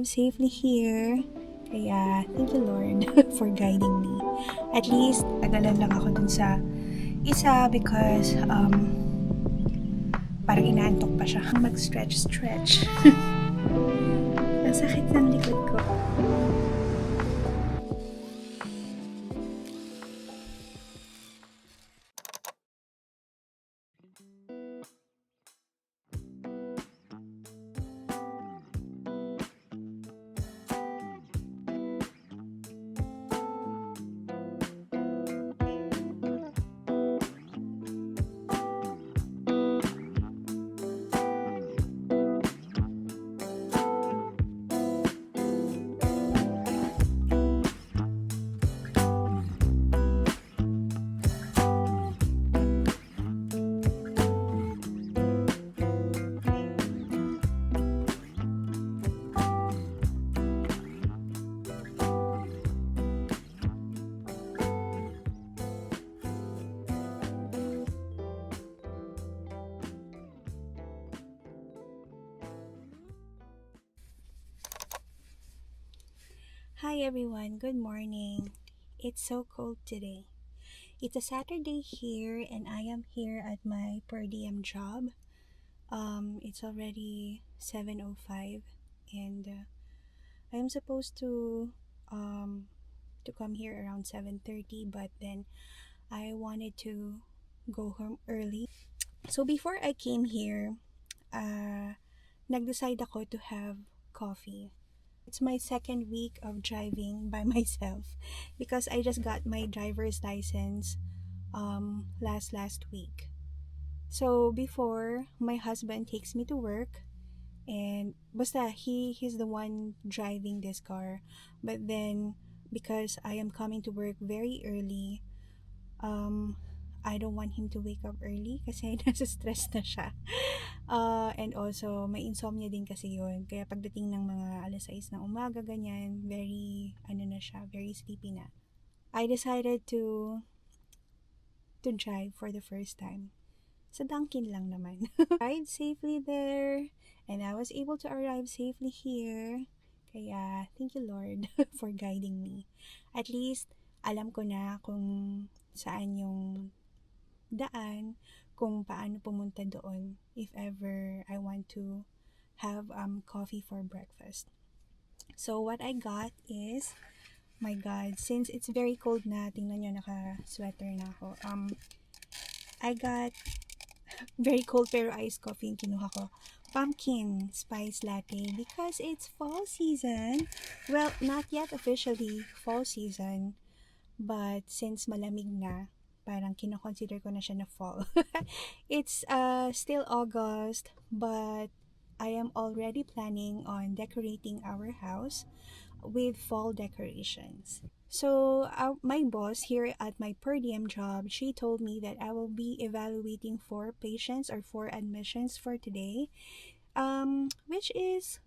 arrived safely here. Kaya, thank you Lord for guiding me. At least, nagalan lang ako dun sa isa because parang inaantok pa siya. Mag-stretch. Ang sakit ng likod ko. Hi everyone, good morning. It's so cold today. It's a Saturday here and I am here at my per diem job. It's already 7:05 and I'm supposed to come here around 7:30, but then I wanted to go home early. So before I came here, nag-decide ako to have coffee. It's my second week of driving by myself because I just got my driver's license last week. So before, my husband takes me to work and basta he's the one driving this car. But then because I am coming to work very early, I don't want him to wake up early kasi nasa stress na siya. And also, may insomnia din kasi yun. Kaya pagdating ng mga alas 6 ng umaga, ganyan, very, very sleepy na. I decided to drive for the first time. Sa Dunkin lang naman. Arrived safely there, and I was able to arrive safely here. Kaya, thank you Lord for guiding me. At least, alam ko na kung saan yung daan, kung paano pumunta doon if ever I want to have coffee for breakfast. So what I got is, my God, since it's very cold na, tingnan nyo, naka-sweater na ako. I got very cold pero iced coffee yung kinuha ko. Pumpkin spice latte because it's fall season. Well, not yet officially fall season, but since malamig na, parang kino-consider ko na siya na fall. It's still August, but I am already planning on decorating our house with fall decorations. So my boss here at my per diem job, she told me that I will be evaluating 4 patients or 4 admissions for today, which is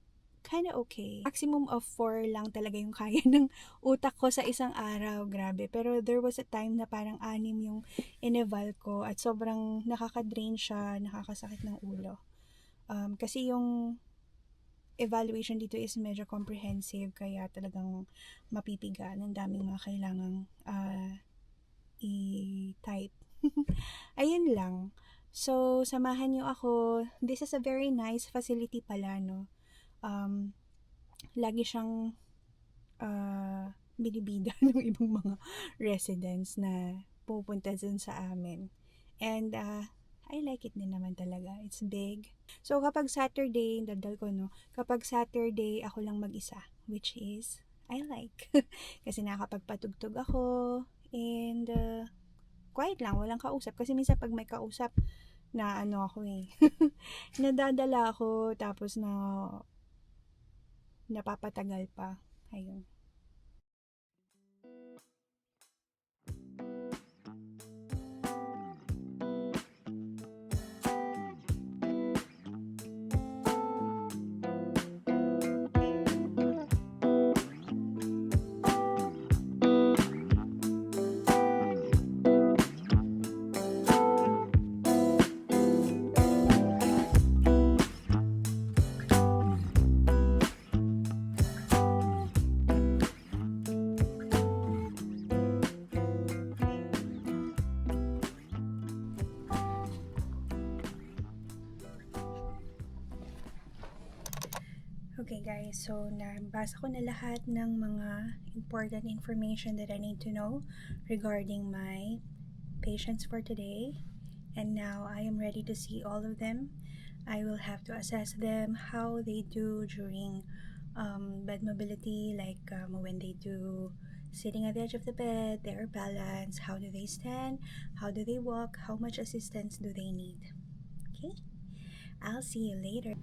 kind of okay. Maximum of 4 lang talaga yung kaya ng utak ko sa isang araw, grabe. Pero there was a time na parang 6 yung in-eval ko at sobrang nakaka-drain siya, nakakasakit ng ulo. Kasi yung evaluation dito is medyo comprehensive, kaya talagang mapipiga, ng daming mga kailangang i-type. Ayun lang. So, samahan niyo ako. This is a very nice facility pala, no? Lagi siyang binibida ng ibang mga residents na pupunta dun sa amin. And I like it din naman talaga. It's big. So kapag Saturday, dadal ko, no? Kapag Saturday, ako lang mag-isa, which is I like. Kasi nakakapagpatugtog ako and quiet lang, walang kausap. Kasi minsan pag may kausap, na ano ako nadadala ako, tapos napapatagal pa. Ayun. Okay guys, so nabasa ko na lahat ng mga important information that I need to know regarding my patients for today. And now I am ready to see all of them. I will have to assess them, how they do during bed mobility, like when they do sitting at the edge of the bed, their balance, how do they stand, how do they walk, how much assistance do they need. Okay, I'll see you later.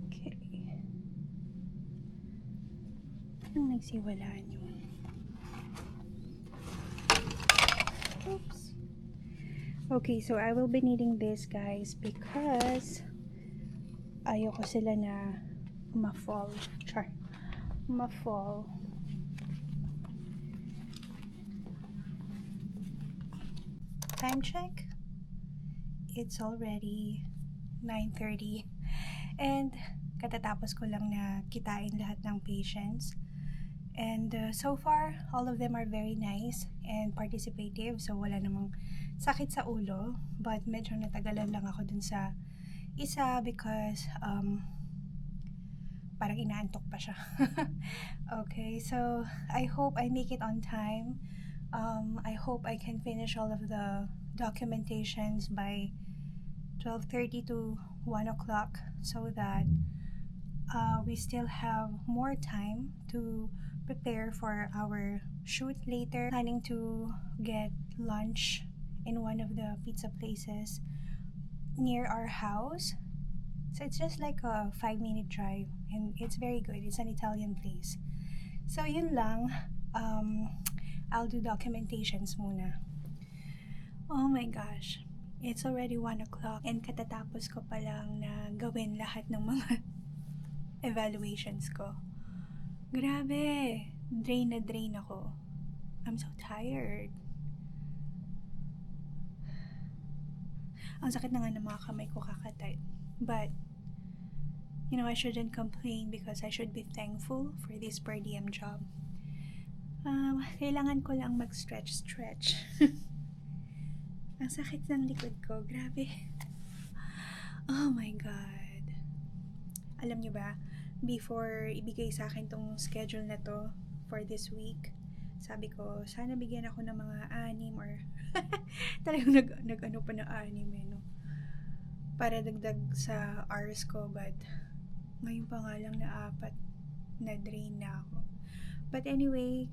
Okay. Anong nagsiwalaan yun? Oops. Okay, so I will be needing this guys because ayoko sila na ma-fall. Ma-fall. Time check. It's already 9:30 and katatapos ko lang na kitain lahat ng patients. And so far, all of them are very nice and participative. So wala namang sakit sa ulo. But medyo natagalan lang ako dun sa isa because parang inaantok pa siya. Okay, so I hope I make it on time. I hope I can finish all of the documentations by 12:30 to 1 o'clock so that we still have more time to prepare for our shoot later. Planning to get lunch in one of the pizza places near our house. So it's just like a 5-minute drive and it's very good. It's an Italian place. So yun lang. I'll do documentations muna. Oh my gosh. It's already 1 o'clock and katatapos ko pa lang na gawin lahat ng mga evaluations ko. Grabe! Drain na drain ako. I'm so tired. Ang sakit na nga ng mga kamay ko kakatype. But, you know, I shouldn't complain because I should be thankful for this per diem job. Kailangan ko lang mag-stretch. Ang sakit ng likod ko. Grabe. Oh my God. Alam nyo ba, before ibigay sa akin tong schedule na to for this week, sabi ko, sana bigyan ako ng mga 6 or talagang nag-ano pa na 6 no? Para dagdag sa hours ko, but ngayon pa nga lang na 4 na drain na ako. But anyway,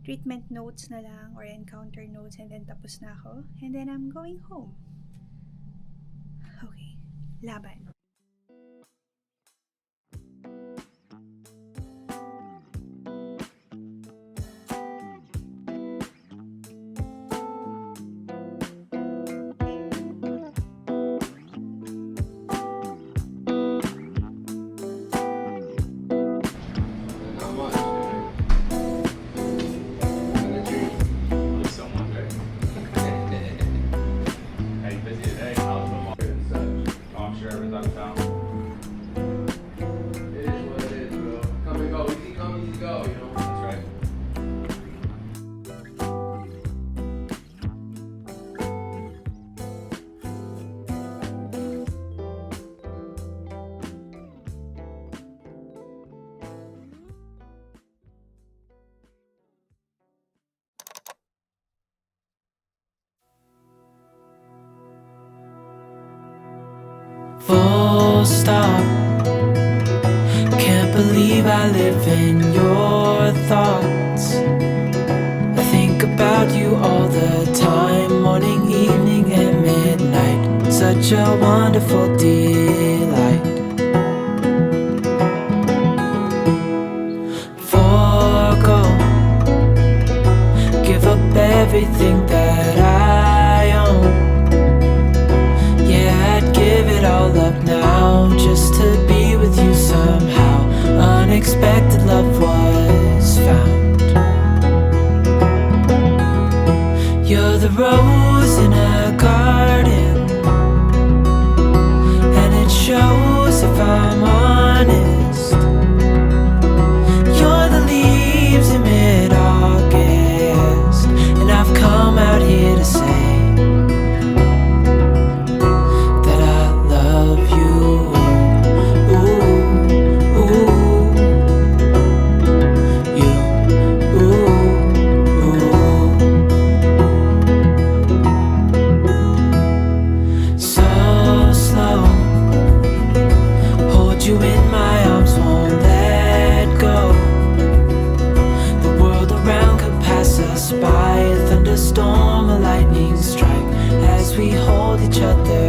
treatment notes na lang or encounter notes and then tapos na ako. And then I'm going home. Okay, laban. Full stop. Can't believe I live in your thoughts. I think about you all the time, morning, evening, and midnight. Such a wonderful delight. Forgo, give up everything that I own. Yeah, I'd give it all up now just to be with you somehow. Unexpected love was found. You're the rose in a garden, and it shows if I'm honest. You're the leaves in mid-August, and I've come hold each other